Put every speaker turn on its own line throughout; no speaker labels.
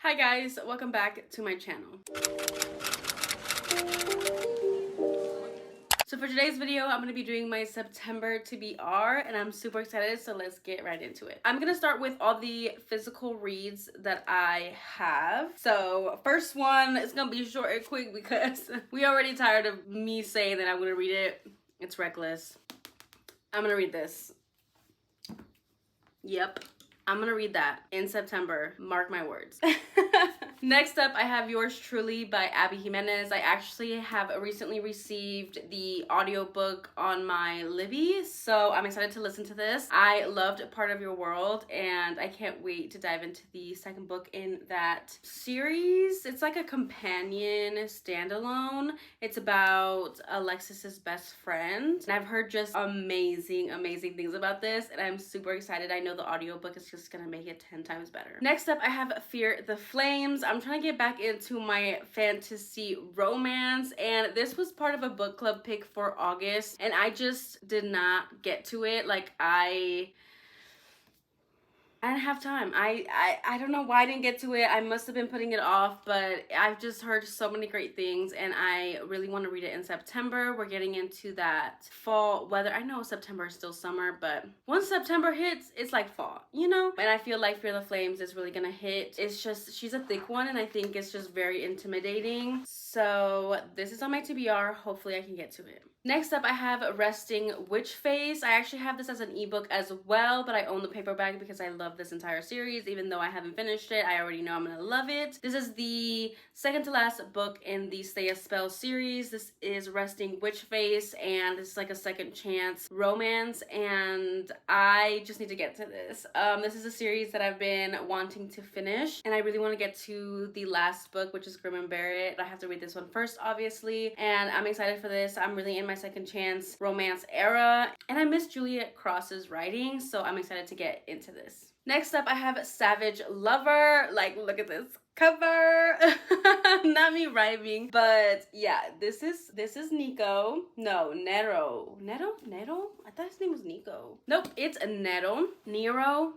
Hi guys, welcome back to my channel. So for today's video, I'm going to be doing my September TBR and I'm super excited, so let's get right into it. I'm going to start with all the physical reads that I have. So first one is going to be short and quick because we already tired of me saying that I'm going to read it. It's reckless. I'm going to read this. Yep. I'm gonna read that in September. Mark my words. Next up, I have Yours Truly by Abby Jimenez. I actually have recently received the audiobook on my Libby, so I'm excited to listen to this. I loved Part of Your World, and I can't wait to dive into the second book in that series. It's like a companion standalone. It's about Alexis's best friend, and I've heard just amazing things about this, and I'm super excited. I know the audiobook is just gonna make it 10 times better. Next up, I have Fear the Flames. I'm trying to get back into my fantasy romance, and this was part of a book club pick for August, and I just did not get to it. Like I didn't have time. I don't know why I didn't get to it. I must have been putting it off, but I've just heard so many great things and I really want to read it in September. We're getting into that fall weather. I know September is still summer, but once September hits, it's like fall, you know? And I feel like Fear the Flames is really gonna hit. It's just, she's a thick one and I think it's just very intimidating. So this is on my TBR. Hopefully I can get to it. Next up, I have Resting Witch Face. I actually have this as an ebook as well, but I own the paperback because I love this entire series. Even though I haven't finished it, I already know I'm gonna love it. This is the second to last book in the Stay a Spell series. This is Resting Witch Face, and this is like a second chance romance, and I just need to get to this. This is a series that I've been wanting to finish, and I really want to get to the last book, which is Grim and Barrett. I have to read this one first, obviously, and I'm excited for this. I'm really in my second chance romance era, and I miss Juliet Cross's writing, so I'm excited to get into this. Next up, I have Savage Lover. Like, look at this cover. Not me rhyming, but yeah, this is Nico. No, Nero. Neto? I thought his name was Nico. Nope, it's Neto. Nero.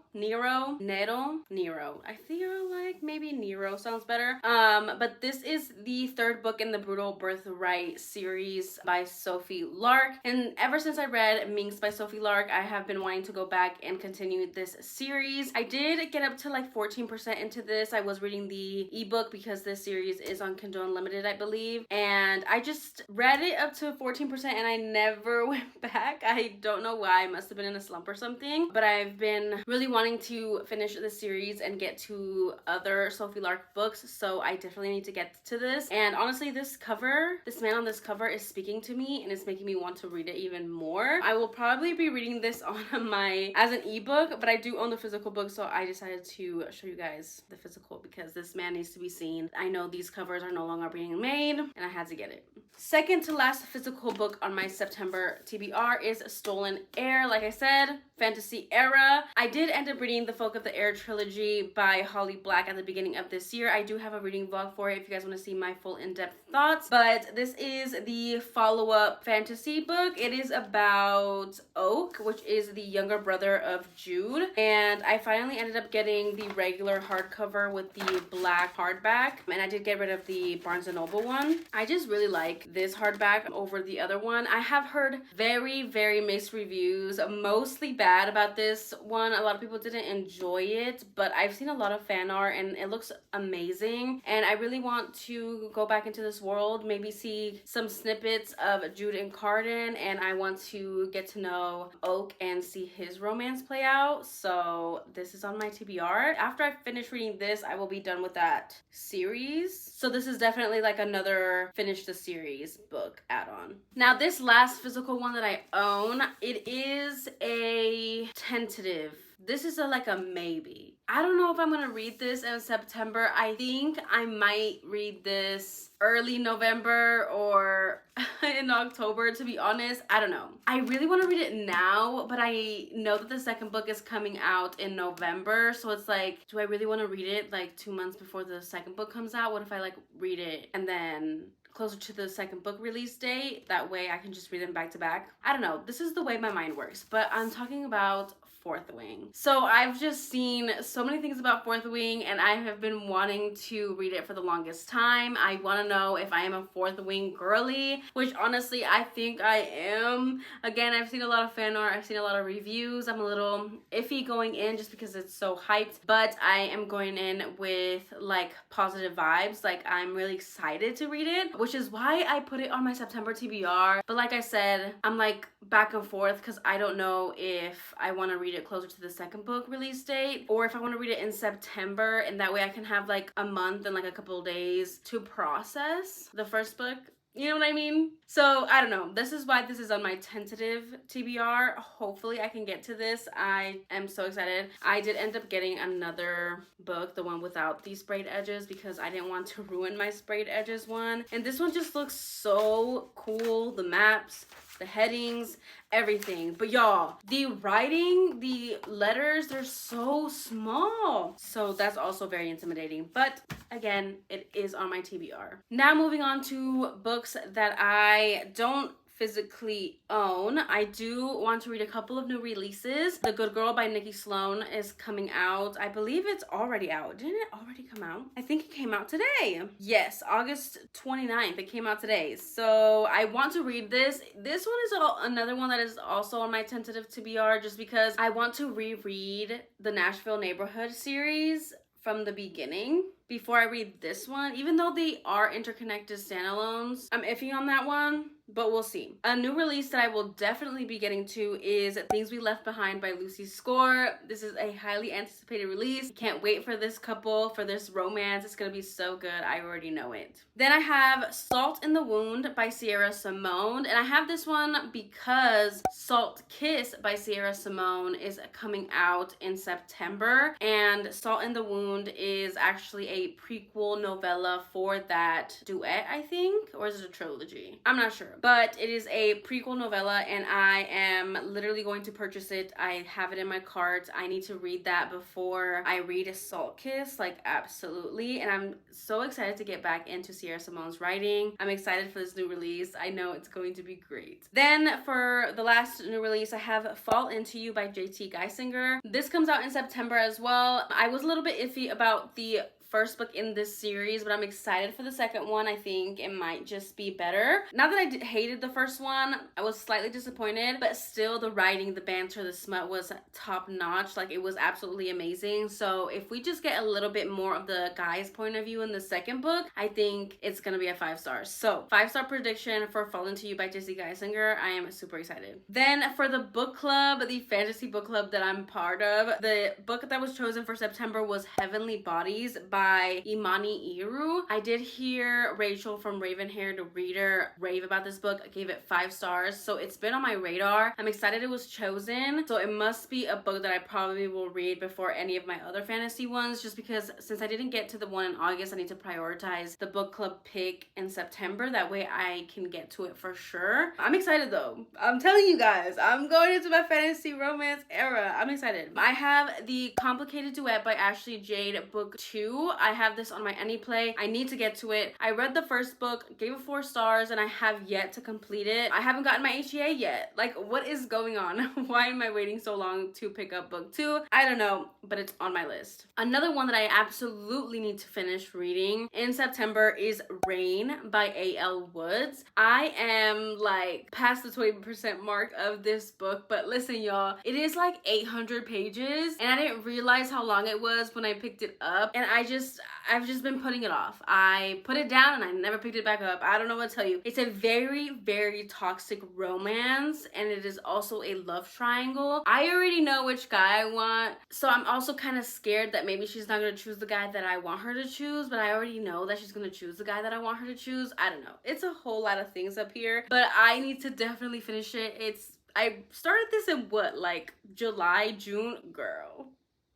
I feel like maybe Nero sounds better. But this is the third book in the Brutal Birthright series by Sophie Lark. And ever since I read Minx by Sophie Lark, I have been wanting to go back and continue this series. I did get up to like 14% into this. I was reading the ebook because this series is on Kindle Unlimited, I believe, and I just read it up to 14% and I never went back. I don't know why. I must have been in a slump or something, but I've been really wanting to finish the series and get to other Sophie Lark books, so I definitely need to get to this. And honestly, this man on this cover is speaking to me and it's making me want to read it even more. I will probably be reading this on as an ebook, but I do own the physical book, so I decided to show you guys the physical because this man needs to be seen. I know these covers are no longer being made and I had to get it. Second to last physical book on my September TBR is Stolen Air. Like I said, fantasy era. I did end up reading the Folk of the Air trilogy by Holly Black at the beginning of this year. I do have a reading vlog for it if you guys want to see my full in-depth thoughts, but this is the follow-up fantasy book. It is about Oak, which is the younger brother of Jude, and I finally ended up getting the regular hardcover with the black hardback, and I did get rid of the Barnes & Noble one. I just really like this hardback over the other one. I have heard very mixed reviews, mostly bad about this one. A lot of people didn't enjoy it, but I've seen a lot of fan art and it looks amazing, and I really want to go back into this world, maybe see some snippets of Jude and Carden, and I want to get to know Oak and see his romance play out. So this is on my TBR. After I finish reading this, I will be done with that series. So this is definitely like another finish the series book add-on. Now this last physical one that I own, it is a tentative. This is like a maybe. I don't know if I'm gonna read this in September. I think I might read this early November or in October, to be honest. I don't know. I really want to read it now, but I know that the second book is coming out in November, so it's like, do I really want to read it like 2 months before the second book comes out? What if I like read it and then closer to the second book release date? That way I can just read them back to back. I don't know. This is the way my mind works, but I'm talking about Fourth Wing. So I've just seen so many things about Fourth Wing, and I have been wanting to read it for the longest time. I want to know if I am a Fourth Wing girly, which honestly I think I am. Again, I've seen a lot of fan art, I've seen a lot of reviews. I'm a little iffy going in just because it's so hyped, but I am going in with like positive vibes. Like I'm really excited to read it, which is why I put it on my September TBR. But like I said, I'm like back and forth because I don't know if I want to read it closer to the second book release date or if I want to read it in September, and that way I can have like a month and like a couple of days to process the first book. You know what I mean? So I don't know. This is why this is on my tentative TBR. Hopefully I can get to this. I am so excited. I did end up getting another book, the one without these sprayed edges, because I didn't want to ruin my sprayed edges one. And this one just looks so cool. The maps, the headings, everything. But y'all, the writing, the letters, they're so small. So that's also very intimidating. But again, it is on my TBR. Now moving on to books that I don't physically own. I do want to read a couple of new releases. The Good Girl by Nikki Sloan is coming out. I believe it's already out. Didn't it already come out? I think it came out today. Yes, August 29th. It came out today. So I want to read this. This one is another one that is also on my tentative TBR just because I want to reread the Nashville Neighborhood series from the beginning before I read this one. Even though they are interconnected standalones, I'm iffy on that one, but we'll see. A new release that I will definitely be getting to is Things We Left Behind by Lucy Score. This is a highly anticipated release. Can't wait for this couple, for this romance. It's gonna be so good. I already know it. Then I have Salt in the Wound by Sierra Simone, and I have this one because Salt Kiss by Sierra Simone is coming out in September, and Salt in the Wound is actually a prequel novella for that duet, I think, or is it a trilogy? I'm not sure, but it is a prequel novella, and I am literally going to purchase it. I have it in my cart. I need to read that before I read a Salt Kiss, like absolutely. And I'm so excited to get back into Sierra Simone's writing. I'm excited for this new release. I know it's going to be great. Then for the last new release, I have Fall Into You by JT Geisinger. This comes out in September as well. I was a little bit iffy about the first book in this series, but I'm excited for the second one. I think it might just be better. Not that I hated the first one, I was slightly disappointed, but still the writing, the banter, the smut was top notch. Like it was absolutely amazing. So if we just get a little bit more of the guy's point of view in the second book, I think it's gonna be a 5 stars. So 5-star prediction for Fall Into You by J.C. Geisinger. I am super excited. Then for the book club, the fantasy book club that I'm part of, the book that was chosen for September was Heavenly Bodies by Imani Iru. I did hear Rachel from Raven Haired Reader rave about this book. I gave it 5 stars, so it's been on my radar. I'm excited it was chosen, so it must be a book that I probably will read before any of my other fantasy ones, just because since I didn't get to the one in August, I need to prioritize the book club pick in September. That way I can get to it for sure. I'm excited though. I'm telling you guys, I'm going into my fantasy romance era. I'm excited. I have The Complicated Duet by Ashley Jade, book 2. I have this on my AnyPlay. I need to get to it. I read the first book, gave it 4 stars, and I have yet to complete it. I haven't gotten my HEA yet. Like, what is going on? Why am I waiting so long to pick up book 2? I don't know, but it's on my list. Another one that I absolutely need to finish reading in September is Rain by A.L. Woods. I am like past the 20% mark of this book, but listen y'all, it is like 800 pages, and I didn't realize how long it was when I picked it up, and I've just been putting it off. I put it down and I never picked it back up. I don't know what to tell you. It's a very, very toxic romance, and it is also a love triangle. I already know which guy I want, so I'm also kind of scared that maybe she's not going to choose the guy that I want her to choose, but I already know that she's going to choose the guy that I want her to choose. I don't know. It's a whole lot of things up here, but I need to definitely finish it. I started this in what, like July, June? Girl,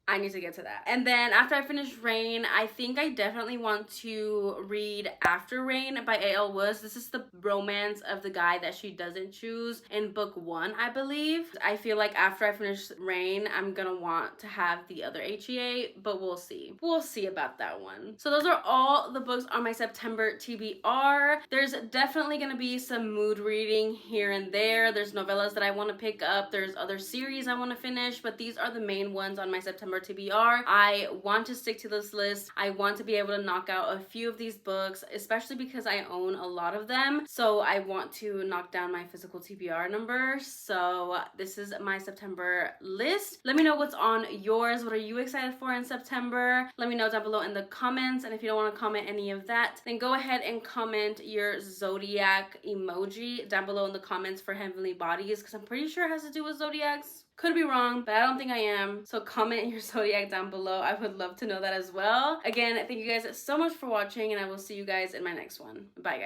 I need to get to that. And then after I finish Rain, I think I definitely want to read After Rain by A.L. Woods. This is the romance of the guy that she doesn't choose in book 1, I believe. I feel like after I finish Rain, I'm gonna want to have the other HEA, but we'll see. We'll see about that one. So those are all the books on my September TBR. There's definitely gonna be some mood reading here and there. There's novellas that I want to pick up. There's other series I want to finish, but these are the main ones on my September TBR. I want to stick to this list. I want to be able to knock out a few of these books, especially because I own a lot of them. So I want to knock down my physical TBR number. So this is my September list. Let me know what's on yours. What are you excited for in September? Let me know down below in the comments. And if you don't want to comment any of that, then go ahead and comment your zodiac emoji down below in the comments for Heavenly Bodies, because I'm pretty sure it has to do with zodiacs. Could be wrong, but I don't think I am. So comment your zodiac down below. I would love to know that as well. Again, thank you guys so much for watching, and I will see you guys in my next one. Bye,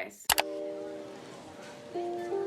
guys.